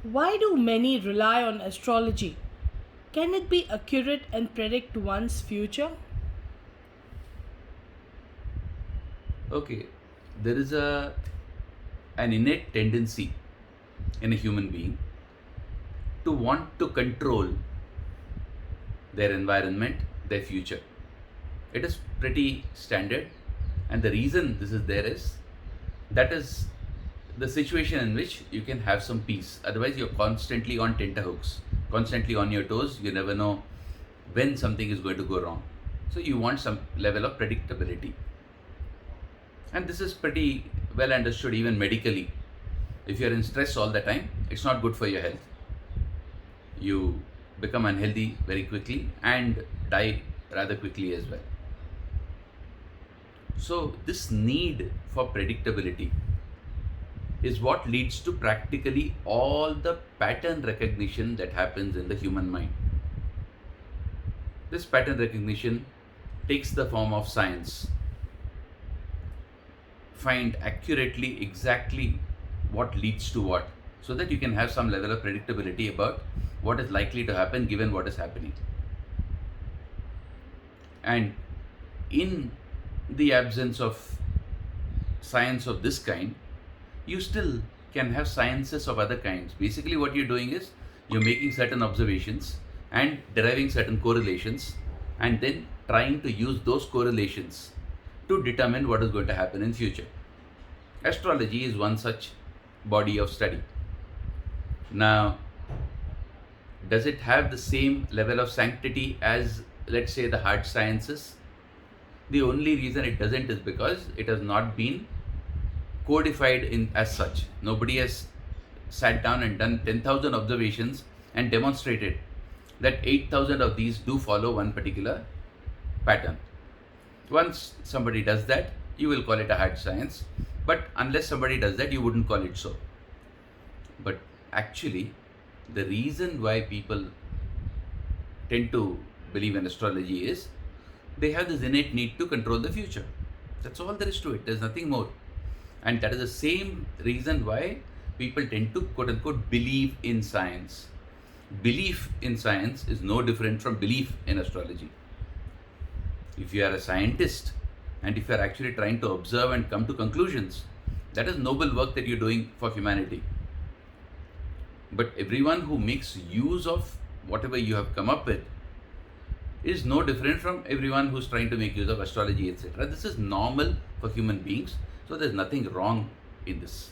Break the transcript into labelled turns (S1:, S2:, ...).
S1: Why do many rely on astrology? Can it be accurate and predict one's future?
S2: Okay, there is an innate tendency in a human being to want to control their environment, their future. It is pretty standard, and the reason this is there is that is the situation in which you can have some peace. Otherwise, you're constantly on tenterhooks, constantly on your toes. You never know when something is going to go wrong. So, you want some level of predictability. And this is pretty well understood even medically. If you're in stress all the time, it's not good for your health. You become unhealthy very quickly and die rather quickly as well. So, this need for predictability is what leads to practically all the pattern recognition that happens in the human mind. This pattern recognition takes the form of science. Find accurately exactly what leads to what, so that you can have some level of predictability about what is likely to happen given what is happening. And in the absence of science of this kind, you still can have sciences of other kinds. Basically, what you're doing is you're making certain observations and deriving certain correlations, and then trying to use those correlations to determine what is going to happen in future. Astrology is one such body of study. Now, does it have the same level of sanctity as, let's say, the hard sciences? The only reason it doesn't is because it has not been codified in as such. Nobody has sat down and done 10,000 observations and demonstrated that 8,000 of these do follow one particular pattern. Once somebody does that, you will call it a hard science. But unless somebody does that, you wouldn't call it so. But actually, the reason why people tend to believe in astrology is they have this innate need to control the future. That's all there is to it. There's nothing more. And that is the same reason why people tend to quote unquote believe in science. Belief in science is no different from belief in astrology. If you are a scientist and if you are actually trying to observe and come to conclusions, that is noble work that you're doing for humanity. But everyone who makes use of whatever you have come up with is no different from everyone who's trying to make use of astrology, etc. This is normal for human beings, so there's nothing wrong in this.